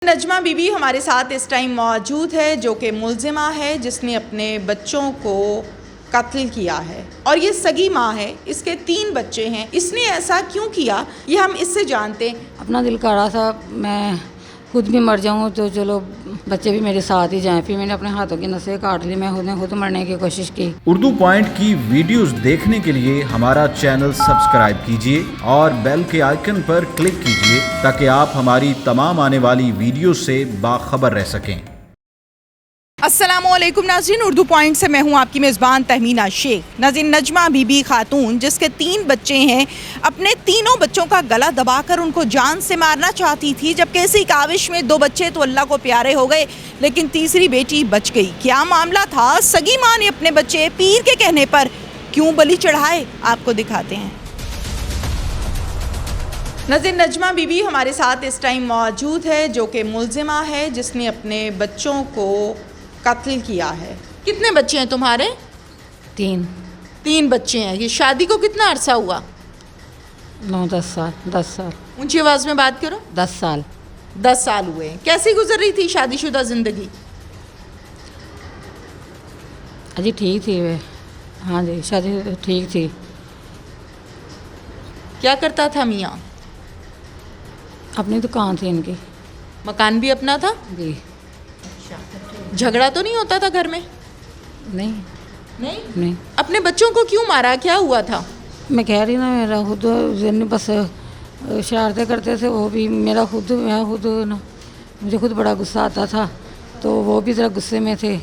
नजमा बीबी हमारे साथ इस टाइम मौजूद है, जो कि मुलजिमा है जिसने अपने बच्चों को कत्ल किया है और ये सगी माँ है। इसके 3 बच्चे हैं। इसने ऐसा क्यों किया ये हम इससे जानते हैं। अपना दिल कर रहा था मैं खुद भी मर जाऊँ तो चलो बच्चे भी मेरे साथ ही जाएं। फिर मैंने अपने हाथों की नसें काट ली। मैं खुद मरने की कोशिश की। उर्दू पॉइंट की वीडियोस देखने के लिए हमारा चैनल सब्सक्राइब कीजिए और बेल के आइकन पर क्लिक कीजिए ताकि आप हमारी तमाम आने वाली वीडियो से बाखबर रह सकें। अस्सलामुअलैकुम नाज़रीन, उर्दू पॉइंट से मैं हूं आपकी मेज़बान तहमीना शेख। नाज़रीन, नजमा बीबी खातून जिसके 3 बच्चे हैं, अपने तीनों बच्चों का गला दबाकर उनको जान से मारना चाहती थी। जबकि इसी काविश में 2 बच्चे तो अल्लाह को प्यारे हो गए, लेकिन तीसरी बेटी बच गई। क्या मामला था? सगी माँ ने अपने बच्चे पीर के कहने पर क्यों बलि चढ़ाए, आपको दिखाते हैं। नाज़रीन, नजमा बीबी हमारे साथ इस टाइम मौजूद है, जो कि मुलजिमा है जिसने अपने बच्चों को कत्ल किया है। कितने बच्चे हैं तुम्हारे? 3 बच्चे हैं। ये शादी को कितना अरसा हुआ? 9-10 साल। 10 साल। ऊंची आवाज़ में बात करो। 10 साल। 10 साल हुए हैं। कैसी गुजर रही थी शादीशुदा ज़िंदगी? अजी ठीक थी वे। हाँ जी, शादी ठीक थी। क्या करता था मियाँ? अपनी दुकान थी इनकी। मकान भी अपना था? जी। झगड़ा तो नहीं होता था घर में? नहीं नहीं। अपने बच्चों को क्यों मारा? क्या हुआ था? मैं कह रही ना, मेरा खुद बस शरारतें करते थे वो भी। मैं खुद ना, मुझे खुद बड़ा गुस्सा आता था तो वो भी ज़रा गुस्से में थे।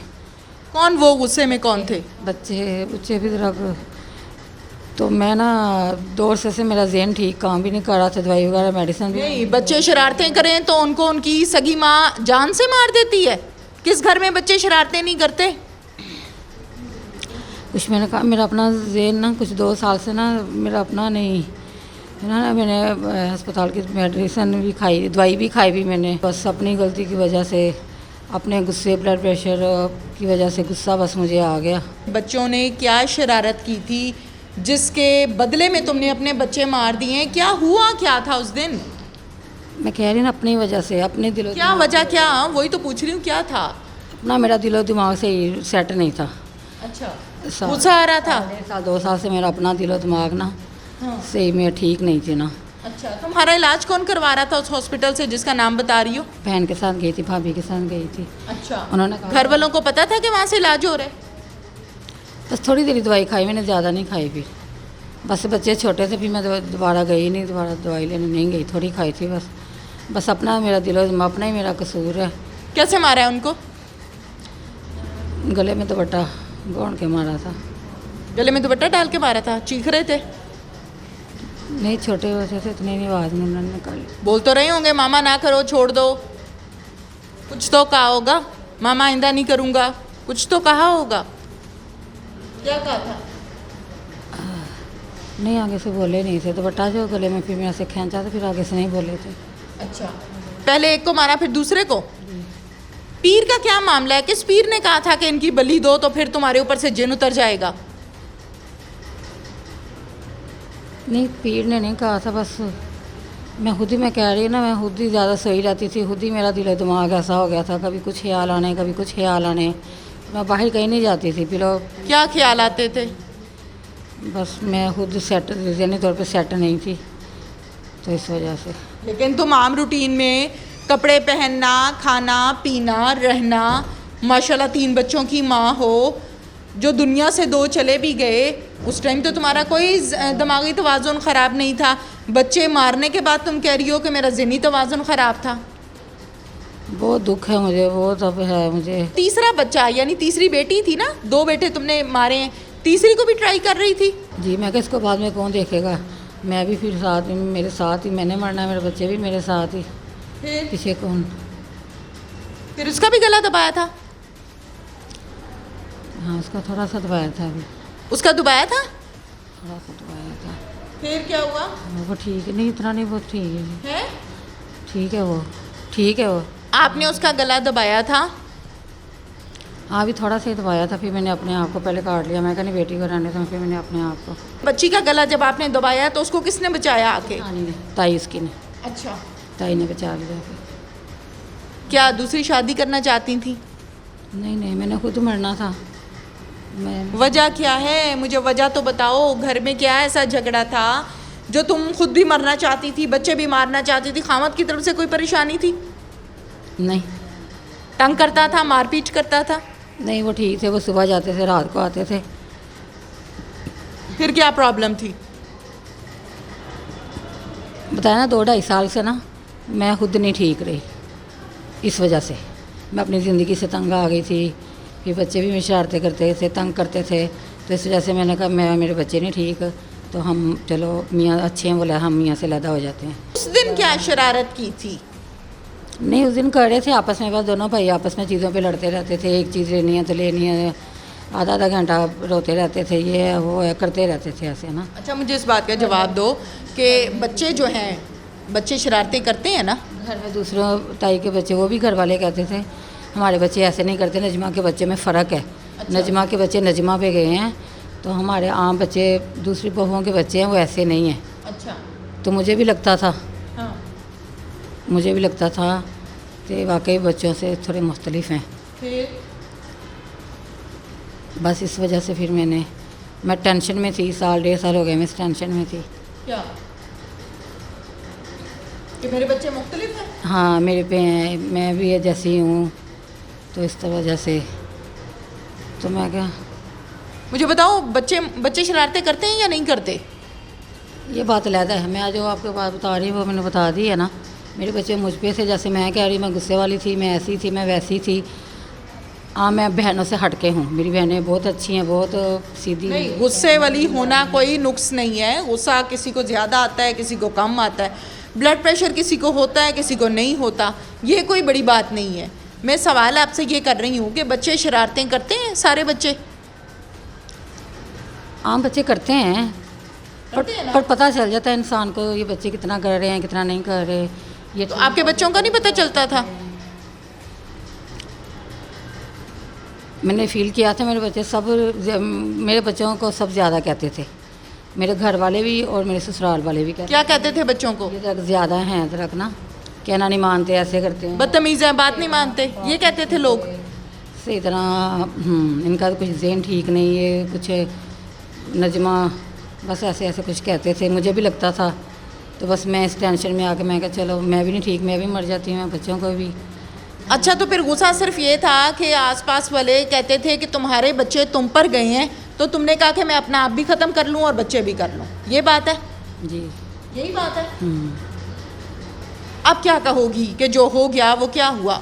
कौन वो गुस्से में कौन थे? बच्चे भी ज़रा। तो मैं ना 2 अरसे से मेरा ज़हन ठीक काम भी नहीं कर रहा था। दवाई वगैरह मेडिसिन भी नहीं। बच्चे शरारतें करें तो उनको उनकी सगी माँ जान से मार देती है। किस घर में बच्चे शरारतें नहीं करते? कुछ मैंने कहा मेरा अपना ज़हन ना कुछ 2 साल से ना मेरा अपना नहीं है ना। मैंने अस्पताल की मेडिसिन भी खाई, दवाई भी खाई भी मैंने। बस अपनी गलती की वजह से, अपने गुस्से, ब्लड प्रेशर की वजह से गुस्सा बस मुझे आ गया। बच्चों ने क्या शरारत की थी जिसके बदले में तुमने अपने बच्चे मार दिए? क्या हुआ क्या था उस दिन? मैं कह रही ना अपनी वजह से, अपने दिलो क्या वजह? क्या वही तो पूछ रही हूँ, क्या था? अपना मेरा दिलो दिमाग से ही सेट नहीं था। अच्छा। गुस्सा आ रहा था? 2 साल से मेरा अपना दिलो दिमाग ना सही में ठीक नहीं थी ना। अच्छा। तुम्हारा इलाज कौन करवा रहा था उस हॉस्पिटल से जिसका नाम बता रही हो? बहन के साथ गई थी, भाभी के साथ गई थी। अच्छा। उन्होंने घर वालों को पता था कि वहाँ से इलाज हो रहा है? बस थोड़ी देर दवाई खाई मैंने, ज़्यादा नहीं खाई। फिर बस बच्चे छोटे थे, फिर मैं दोबारा गई नहीं, दोबारा दवाई लेने नहीं गई। थोड़ी खाई थी बस अपना मेरा दिलो अपना ही मेरा कसूर है। कैसे मारा है उनको? गले में दुपट्टा गोंद के मारा था। गले में दुपट्टा डाल के मारा था? चीख रहे थे? नहीं, छोटे बच्चे थे, इतनी नहीं आवाज़ में उन्होंने निकाली। बोल तो रहे होंगे मामा ना करो, छोड़ दो, कुछ तो कहा होगा। मामा आइंदा नहीं करूँगा, कुछ तो कहा होगा। क्या कहा था? नहीं, आगे से बोले नहीं थे। दुपट्टा जो गले में फिर मेरे से खींचा था, फिर आगे से नहीं बोले थे। अच्छा। पहले एक को मारा फिर दूसरे को? पीर का क्या मामला है? किस पीर ने कहा था कि इनकी बलि दो तो फिर तुम्हारे ऊपर से जिन उतर जाएगा? नहीं, पीर ने नहीं कहा था। बस मैं खुद ही, मैं कह रही ना, मैं खुद ही ज़्यादा सोई रहती थी। खुद ही मेरा दिल दिमाग ऐसा हो गया था, कभी कुछ ख्याल आने, कभी कुछ ख्याल आने। मैं बाहर कहीं नहीं जाती थी। फिर क्या ख्याल आते थे? बस मैं खुद सेट, ज़हनी तौर पे सेट नहीं थी तो इस वजह से। लेकिन तुम आम रूटीन में कपड़े पहनना, खाना पीना, रहना, माशाल्लाह 3 बच्चों की माँ हो, जो दुनिया से 2 चले भी गए, उस टाइम तो तुम्हारा कोई दिमागी तवाज़ुन ख़राब नहीं था। बच्चे मारने के बाद तुम कह रही हो कि मेरा ज़हनी तवाज़ुन ख़राब था। बहुत दुख है मुझे, बहुत अब है मुझे। तीसरा बच्चा यानी तीसरी बेटी थी ना? 2 बेटे तुमने मारे हैं, तीसरी को भी ट्राई कर रही थी? जी। मैं क्या, इसको बाद में कौन देखेगा? मैं भी फिर साथ, मेरे साथ ही मैंने मरना है, मेरे बच्चे भी मेरे साथ ही। पीछे कौन? फिर उसका भी गला दबाया था? हाँ, उसका थोड़ा सा दबाया था अभी। उसका दबाया था? थोड़ा सा दबाया था। फिर क्या हुआ? वो ठीक है, नहीं इतना नहीं, बहुत ठीक है। ठीक है वो, ठीक है वो। आपने उसका गला दबाया था? हाँ, अभी थोड़ा सा ही दबाया था। फिर मैंने अपने आप को पहले काट लिया। मैं कहनी बेटी को रहने था, फिर मैंने अपने आप को। बच्ची का गला जब आपने दबाया तो उसको किसने बचाया आके? ताई ने, ताई उसकी ने, अच्छा। ताई ने बचा लिया। क्या दूसरी शादी करना चाहती थी? नहीं, मैंने खुद मरना था। मैं वजह क्या है, मुझे वजह तो बताओ। घर में क्या ऐसा झगड़ा था जो तुम खुद भी मरना चाहती थी, बच्चे भी मारना चाहती थी? खामद की तरफ से कोई परेशानी थी? नहीं, तंग करता था, मारपीट करता था? नहीं, वो ठीक थे। वो सुबह जाते थे, रात को आते थे। फिर क्या प्रॉब्लम थी? बताया ना, 2-2.5 साल से ना मैं खुद नहीं ठीक रही। इस वजह से मैं अपनी ज़िंदगी से तंग आ गई थी। फिर बच्चे भी मेरी शरारतें करते थे, तंग करते थे। तो इस वजह से मैंने कहा मैं मेरे बच्चे नहीं ठीक, तो हम चलो मियाँ अच्छे हैं, बोले हम मियाँ से अलग हो जाते हैं। उस दिन क्या शरारत की थी? नहीं, उस दिन कर रहे थे आपस में, बस दोनों भाई आपस में चीज़ों पे लड़ते रहते थे। एक चीज़ लेनी है तो लेनी है, आधा घंटा रोते रहते थे, ये है वो है, करते रहते थे ऐसे ना। अच्छा, मुझे इस बात का जवाब दो कि बच्चे जो हैं, बच्चे शरारतें करते हैं ना? घर में दूसरों ताई के बच्चे, वो भी घर वाले कहते थे हमारे बच्चे ऐसे नहीं करते, नजमा के बच्चे में फ़र्क है। अच्छा। नजमा के बच्चे नजमा पे गए हैं, तो हमारे आम बच्चे दूसरी बहुओं के बच्चे हैं वो ऐसे नहीं हैं। अच्छा। तो मुझे भी लगता था हाँ। कि वाकई बच्चों से थोड़े मुख्तलिफ हैं। फिर बस इस वजह से फिर मैं टेंशन में थी। 1.5 साल हो गए मैं इस टेंशन में थी। क्या कि मेरे बच्चे मुख्तलिफ हैं? हाँ, मेरे पे हैं, मैं भी जैसी हूँ, तो इस वजह से तो मैं क्या। मुझे बताओ, बच्चे शरारतें करते हैं या नहीं करते? ये बात अलहदा है। मैं जो आपको बात बता रही हूँ वो मैंने बता दी है ना। मेरे बच्चे मुझ पे से, जैसे मैं कह रही, मैं गुस्से वाली थी, मैं ऐसी थी, मैं वैसी थी। हाँ, मैं बहनों से हट के हूँ। मेरी बहनें बहुत अच्छी हैं, बहुत सीधी। नहीं, गुस्से वाली होना कोई नुक्स नहीं है। गुस्सा किसी को ज़्यादा आता है, किसी को कम आता है। ब्लड प्रेशर किसी को होता है, किसी को नहीं होता। ये कोई बड़ी बात नहीं है। मैं सवाल आपसे ये कर रही हूँ कि बच्चे शरारतें करते हैं? सारे बच्चे? आम बच्चे करते हैं, करते हैं ना? पर पता चल जाता है इंसान को ये बच्चे कितना कर रहे हैं, कितना नहीं कर रहे। ये तो आपके बच्चों का नहीं पता चलता था? मैंने फील किया था मेरे बच्चे सब, मेरे बच्चों को सब ज़्यादा कहते थे। मेरे घर वाले भी और मेरे ससुराल वाले भी कहते। क्या कहते थे बच्चों को? ये तक ज़्यादा हैं, तक ना कहना नहीं मानते, ऐसे करते हैं, बदतमीज़ हैं, बात नहीं मानते, ये कहते थे लोग। सही तरह इनका तो कुछ ज़हन ठीक नहीं, ये कुछ नजमा, बस ऐसे ऐसे कुछ कहते थे। मुझे भी लगता था, तो बस मैं इस टेंशन में आके मैं कहा चलो मैं भी नहीं ठीक, मैं भी मर जाती हूँ, बच्चों को भी। अच्छा, तो फिर गुस्सा सिर्फ ये था कि आसपास वाले कहते थे कि तुम्हारे बच्चे तुम पर गए हैं, तो तुमने कहा कि मैं अपना आप भी ख़त्म कर लूँ और बच्चे भी कर लूँ, ये बात है? जी, यही बात है। अब क्या कहोगी कि जो हो गया वो क्या हुआ?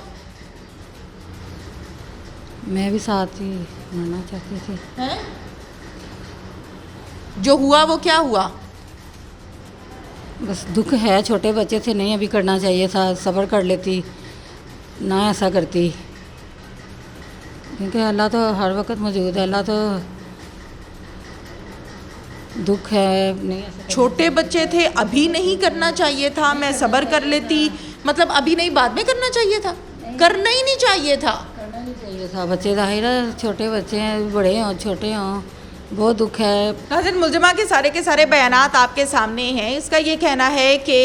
मैं भी साथ ही मरना चाहती थी। हैं? जो हुआ वो क्या हुआ? बस दुख है, छोटे बच्चे थे, नहीं अभी करना चाहिए था, सब्र कर लेती, ना ऐसा करती, क्योंकि अल्लाह तो हर वक्त मौजूद है। अल्लाह तो दुख है, नहीं ऐसा छोटे बच्चे थे, अभी नहीं करना चाहिए था, मैं सब्र कर लेती, मतलब अभी नहीं बाद में करना चाहिए था? करना ही नहीं चाहिए था। करना नहीं चाहिए था। बच्चे जाहिर है, छोटे बच्चे हैं, बड़े हों छोटे हों, बहुत दुख है। नाज़रीन, मुलज़िमा के सारे बयानात आपके सामने हैं। इसका ये कहना है कि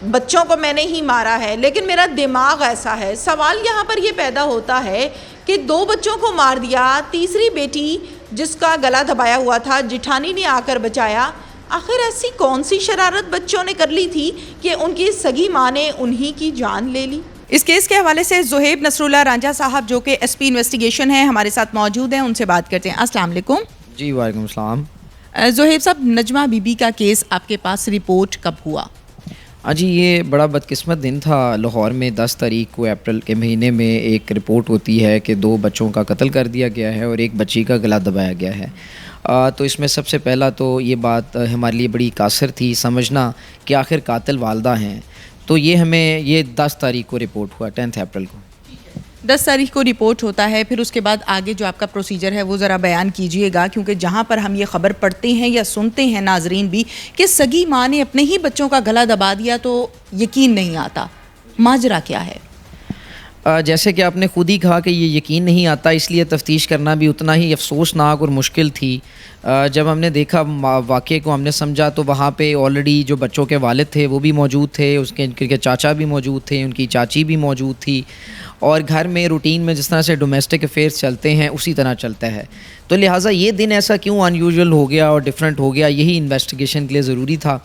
बच्चों को मैंने ही मारा है, लेकिन मेरा दिमाग ऐसा है। सवाल यहाँ पर ये पैदा होता है कि 2 बच्चों को मार दिया, तीसरी बेटी जिसका गला दबाया हुआ था जिठानी ने आकर बचाया। आखिर ऐसी कौन सी शरारत बच्चों ने कर ली थी कि उनकी सगी माँ ने उन्हीं की जान ले ली? इस केस के हवाले से ज़ुहैब नसरुल्लाह रांझा साहब, जो कि SP इन्वेस्टिगेशन है, हमारे साथ मौजूद हैं, उनसे बात करते हैं। अस्सलाम वालेकुम। जी वालेकुम सलाम। ज़ुहैब साहब, नजमा बीबी का केस आपके पास रिपोर्ट कब हुआ? जी, ये बड़ा बदकिस्मत दिन था। लाहौर में 10 तारीख को अप्रैल के महीने में एक रिपोर्ट होती है कि 2 बच्चों का कत्ल कर दिया गया है और एक बच्ची का गला दबाया गया है। तो इसमें सबसे पहला तो ये बात हमारे लिए बड़ी कासर थी समझना कि आखिर कातिल वालदा हैं। तो ये हमें ये 10 तारीख को रिपोर्ट हुआ, 10 अप्रैल को। 10 तारीख को रिपोर्ट होता है, फिर उसके बाद आगे जो आपका प्रोसीजर है वो ज़रा बयान कीजिएगा, क्योंकि जहाँ पर हम ये ख़बर पढ़ते हैं या सुनते हैं नाजरीन भी कि सगी माँ ने अपने ही बच्चों का गला दबा दिया, तो यकीन नहीं आता। माजरा क्या है? जैसे कि आपने खुद ही कहा कि ये यकीन नहीं आता, इसलिए तफ्तीश करना भी उतना ही अफसोसनाक और मुश्किल थी। जब हमने देखा वाक़े को, हमने समझा तो वहाँ पे ऑलरेडी जो बच्चों के वालिद थे वो भी मौजूद थे, उनके चाचा भी मौजूद थे, उनकी चाची भी मौजूद थी, और घर में रूटीन में जिस तरह से डोमेस्टिक अफेयर्स चलते हैं उसी तरह चलता है। तो लिहाजा ये दिन ऐसा क्यों अनयूजुअल हो गया और डिफरेंट हो गया, यही इन्वेस्टिगेशन के लिए ज़रूरी था।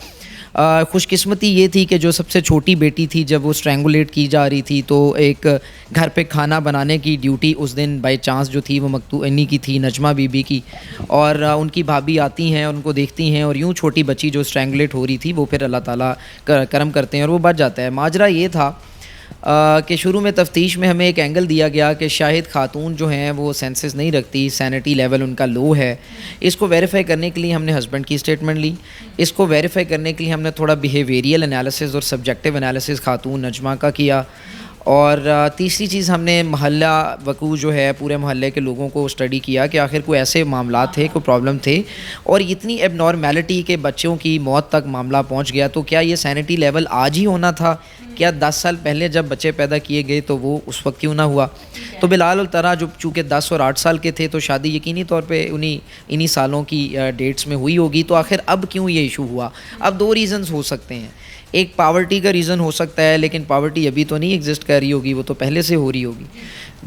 खुशकिस्मती ये थी कि जो सबसे छोटी बेटी थी, जब वो स्ट्रैंगुलेट की जा रही थी तो एक घर पे खाना बनाने की ड्यूटी उस दिन बाय चांस जो थी वो मकतू इन्हीं की थी, नजमा बीबी की, और उनकी भाभी आती हैं और उनको देखती हैं, और यूँ छोटी बच्ची जो स्ट्रैंगुलेट हो रही थी वो फिर अल्लाह ताला करम करते हैं और वो बच जाता है। माजरा ये था कि शुरू में तफ्तीश में हमें एक एंगल दिया गया कि शाहिद खातून जो हैं वो सेंसेस नहीं रखती, सैनिटी लेवल उनका लो है। इसको वेरीफाई करने के लिए हमने हस्बैंड की स्टेटमेंट ली। इसको वेरीफाई करने के लिए हमने थोड़ा बिहेवियरल एनालिसिस और सब्जेक्टिव एनालिसिस खातून नजमा का किया। और तीसरी चीज़, हमने महल्ला वकू जो है पूरे महल्ले के लोगों को स्टडी किया कि आखिर कोई ऐसे मामला थे, कोई प्रॉब्लम थे, और इतनी एबनॉर्मेलिटी के बच्चों की मौत तक मामला पहुंच गया, तो क्या ये सैनिटी लेवल आज ही होना था? क्या 10 साल पहले जब बच्चे पैदा किए गए तो वो उस वक्त क्यों ना हुआ? तो बिलाल और तरा जो चूँकि 10 और 8 साल के थे तो शादी यकीनी तौर पे इन्हीं सालों की डेट्स में हुई होगी। तो आखिर अब क्यों ये इशू हुआ? अब 2 रीज़न्स हो सकते हैं। एक पावर्टी का रीज़न हो सकता है, लेकिन पावर्टी अभी तो नहीं एग्जिस्ट कर रही होगी, वो तो पहले से हो रही होगी।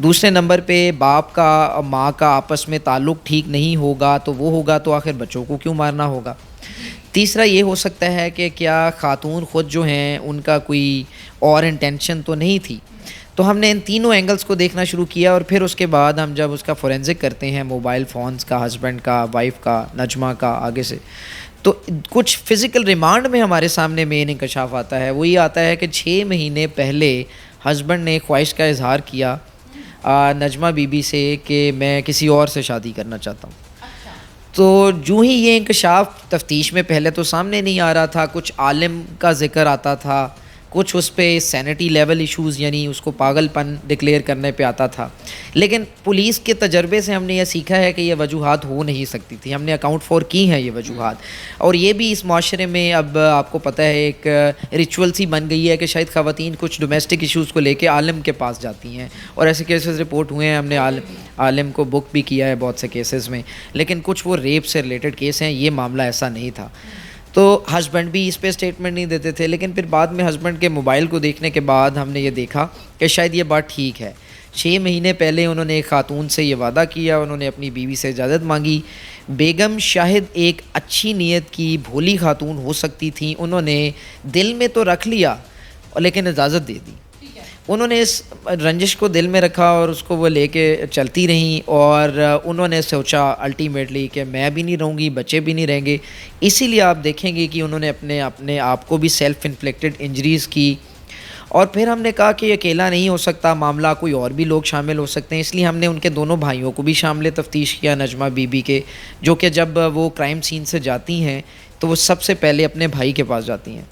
दूसरे नंबर पे बाप का माँ का आपस में ताल्लुक़ ठीक नहीं होगा, तो वो होगा तो आखिर बच्चों को क्यों मारना होगा? तीसरा ये हो सकता है कि क्या खातून ख़ुद जो हैं उनका कोई और इंटेंशन तो नहीं थी। तो हमने इन तीनों एंगल्स को देखना शुरू किया, और फिर उसके बाद हम जब उसका फोरेंसिक करते हैं, मोबाइल फ़ोन्स का, हस्बैंड का, वाइफ का, नजमा का, आगे से, तो कुछ फ़िज़िकल रिमांड में हमारे सामने मेन इंकशाफ आता है। वो ये आता है कि 6 महीने पहले हस्बैंड ने ख्वाहिश का इजहार किया नजमा बीबी से कि मैं किसी और से शादी करना चाहता हूँ। तो जो ही ये इंकशाफ तफ्तीश में पहले तो सामने नहीं आ रहा था, कुछ आलिम का ज़िक्र आता था, कुछ उस पे सैनिटी लेवल इश्यूज़ यानी उसको पागलपन डिक्लेयर करने पे आता था, लेकिन पुलिस के तजर्बे से हमने यह सीखा है कि ये वजूहात हो नहीं सकती थी। हमने अकाउंट फॉर की हैं ये वजूहात, और ये भी इस माशरे में अब आपको पता है एक रिचुअल सी बन गई है कि शायद ख़वातीन कुछ डोमेस्टिक इश्यूज़ को लेके आलिम के पास जाती हैं, और ऐसे केसेस रिपोर्ट हुए हैं। हमने आलिम को बुक भी किया है बहुत से केसेस में, लेकिन कुछ वो रेप से रिलेटेड केस हैं, ये मामला ऐसा नहीं था। तो हस्बैंड भी इस पे स्टेटमेंट नहीं देते थे, लेकिन फिर बाद में हस्बैंड के मोबाइल को देखने के बाद हमने ये देखा कि शायद ये बात ठीक है। 6 महीने पहले उन्होंने एक खातून से ये वादा किया, उन्होंने अपनी बीवी से इजाज़त मांगी। बेगम शाहिद एक अच्छी नीयत की भोली खातून हो सकती थी, उन्होंने दिल में तो रख लिया लेकिन इजाज़त दे दी। उन्होंने इस रंजिश को दिल में रखा और उसको वो लेके चलती रहीं, और उन्होंने सोचा अल्टीमेटली कि मैं भी नहीं रहूँगी, बच्चे भी नहीं रहेंगे। इसीलिए आप देखेंगे कि उन्होंने अपने आप को भी सेल्फ़ इन्फ्लिक्टेड इंजरीज़ की। और फिर हमने कहा कि अकेला नहीं हो सकता मामला, कोई और भी लोग शामिल हो सकते हैं, इसलिए हमने उनके दोनों भाइयों को भी शामिल तफ्तीश किया, नजमा बीबी के, जो कि जब वो क्राइम सीन से जाती हैं तो वो सबसे पहले अपने भाई के पास जाती हैं।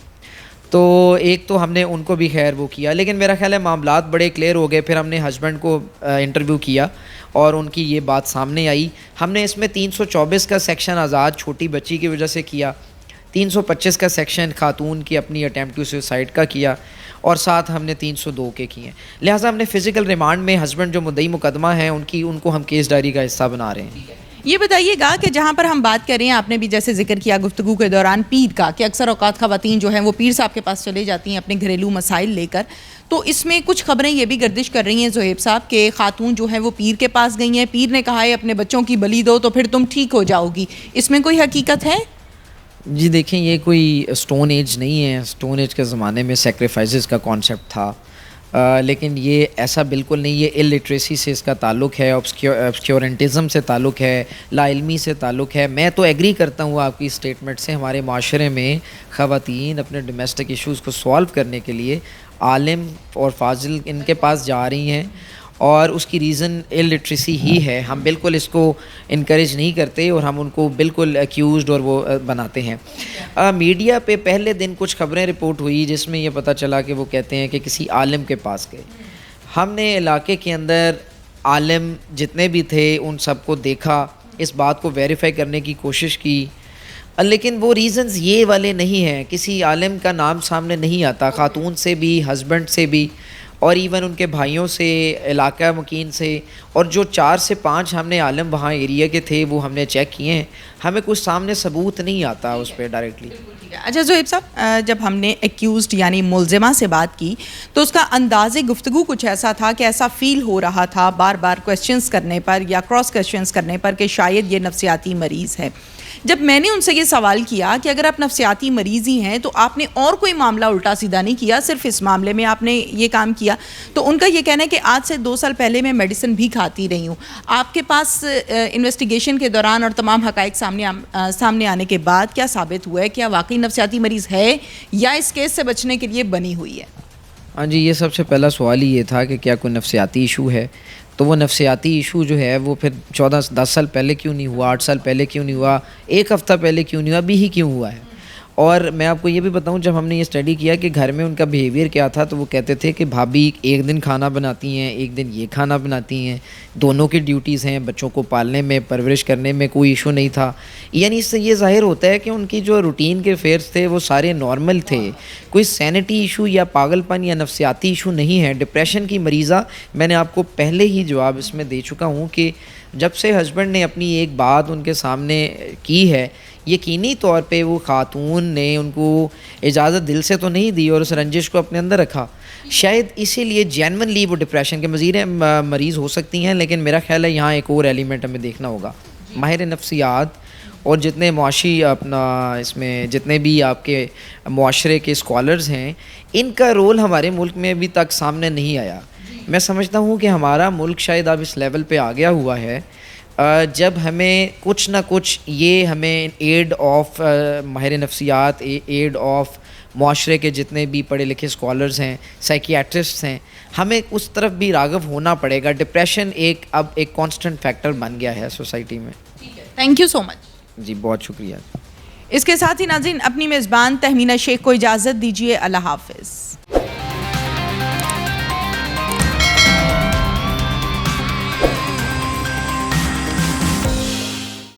तो एक तो हमने उनको भी खैर वो किया, लेकिन मेरा ख्याल है मामलात बड़े क्लियर हो गए। फिर हमने हस्बैंड को इंटरव्यू किया और उनकी ये बात सामने आई। हमने इसमें 324 का सेक्शन आज़ाद छोटी बच्ची की वजह से किया, 325 का सेक्शन खातून की अपनी अटैम्प्ट टू सुसाइड का किया, और साथ हमने 302 के किए। लिहाजा हमने फ़िज़िकल रिमांड में हस्बैंड जो मुद्दई मुकदमा है उनको हम केस डायरी का हिस्सा बना रहे हैं। ये बताइएगा कि जहाँ पर हम बात करें, आपने भी जैसे जिक्र किया गुफ्तगू के दौरान पीर का, कि अक्सर औकात ख़वातीन जो हैं वो पीर साहब के पास चले जाती हैं अपने घरेलू मसाइल लेकर, तो इसमें कुछ खबरें ये भी गर्दिश कर रही हैं ज़ोहेब साहब के खातून जो हैं वो पीर के पास गई हैं, पीर ने कहा है अपने बच्चों की बलि दो तो फिर तुम ठीक हो जाओगी। इसमें कोई हकीकत है? जी देखें, ये कोई स्टोन एज नहीं है। स्टोन एज के ज़माने में सेक्रीफाइसेस का कॉन्सेप्ट था, लेकिन ये ऐसा बिल्कुल नहीं। ये इलिटरेसी से इसका ताल्लुक़ है, ऑब्सक्योरेंटिज़म से ताल्लुक़ है, लाइल्मी से ताल्लुक़ है। मैं तो एग्री करता हूँ आपकी स्टेटमेंट से। हमारे माशरे में ख़वातीन अपने डोमेस्टिक इश्यूज़ को सॉल्व करने के लिए आलिम और फाजिल इनके पास जा रही हैं, और उसकी रीज़न इलिटरेसी ही है। हम बिल्कुल इसको इनकरेज नहीं करते और हम उनको बिल्कुल एक्यूज़्ड और वो बनाते हैं। मीडिया पे पहले दिन कुछ खबरें रिपोर्ट हुई जिसमें ये पता चला कि वो कहते हैं कि किसी आलिम के पास गए। हमने इलाके के अंदर आलिम जितने भी थे उन सबको देखा, इस बात को वेरीफाई करने की कोशिश की, लेकिन वो रीज़न्स ये वाले नहीं हैं। किसी आलिम का नाम सामने नहीं आता, ख़ातून से भी, हस्बैंड से भी, और इवन उनके भाइयों से, इलाका मकीन से, और जो 4 से 5 हमने आलम वहाँ एरिया के थे वो हमने चेक किए हैं, हमें कुछ सामने सबूत नहीं आता उस पर डायरेक्टली। अच्छा ज़ोहेब साहब, जब हमने एक्यूज़ड यानी मुलजिमा से बात की तो उसका अंदाज़े गुफ्तगू कुछ ऐसा था कि ऐसा फ़ील हो रहा था बार बार क्वेश्चंस करने पर या क्रॉस क्वेश्चंस करने पर कि शायद ये नफ्सियाती मरीज़ है। जब मैंने उनसे ये सवाल किया कि अगर आप नफ्सियाती मरीज़ ही हैं तो आपने और कोई मामला उल्टा सीधा नहीं किया, सिर्फ इस मामले में आपने ये काम किया, तो उनका ये कहना है कि आज से 2 साल पहले मैं मेडिसिन भी खाती रही हूँ। आपके पास इन्वेस्टिगेशन के दौरान और तमाम हक़ाइक़ सामने आने के बाद क्या साबित हुआ है? क्या वाकई नफ्सियाती मरीज़ है या इस केस से बचने के लिए बनी हुई है? हाँ जी, ये सबसे पहला सवाल ही ये था कि क्या कोई नफ्सियाती इशू है। तो वो नफ्सियाती इशू जो है वो फिर 14-10 साल पहले क्यों नहीं हुआ, 8 साल पहले क्यों नहीं हुआ, 1 हफ़्ता पहले क्यों नहीं हुआ, अभी ही क्यों हुआ है। और मैं आपको ये भी बताऊं, जब हमने ये स्टडी किया कि घर में उनका बिहेवियर क्या था, तो वो कहते थे कि भाभी एक दिन खाना बनाती हैं, एक दिन ये खाना बनाती हैं, दोनों की ड्यूटीज़ हैं, बच्चों को पालने में, परवरिश करने में कोई इशू नहीं था। यानी इससे ये ज़ाहिर होता है कि उनकी जो रूटीन के फेयर्स थे वो सारे नॉर्मल थे, कोई सैनिटी इशू या पागलपन या नफ्सियाती इशू नहीं है। डिप्रेशन की मरीज़ा मैंने आपको पहले ही जवाब इसमें दे चुका हूँ कि जब से हस्बैंड ने अपनी एक बात उनके सामने की है, यकीनी तौर पे वो खातून ने उनको इजाज़त दिल से तो नहीं दी और उस रंजिश को अपने अंदर रखा, शायद इसीलिए जेन्युइनली वो डिप्रेशन के मरीज़ हो सकती हैं। लेकिन मेरा ख्याल है यहाँ एक और एलिमेंट हमें देखना होगा, माहिर नफ्सियात और जितने मुआशी अपना इसमें जितने भी आपके मुआशरे के स्कॉलर्स हैं, इनका रोल हमारे मुल्क में अभी तक सामने नहीं आया। मैं समझता हूँ कि हमारा मुल्क शायद अब इस लेवल पे आ गया हुआ है जब हमें कुछ ना कुछ ये हमें एड ऑफ माहिर नफ्सियात, एड ऑफ मुआशरे के जितने भी पढ़े लिखे स्कॉलर्स हैं, साइकियाट्रिस्ट हैं, हमें उस तरफ भी राग़ब होना पड़ेगा। डिप्रेशन अब एक कांस्टेंट फैक्टर बन गया है सोसाइटी में। थैंक यू सो मच जी, बहुत शुक्रिया। इसके साथ ही नाज़रीन, अपनी मेज़बान तहमीना शेख को इजाज़त दीजिए। अल्लाह हाफ़िज़।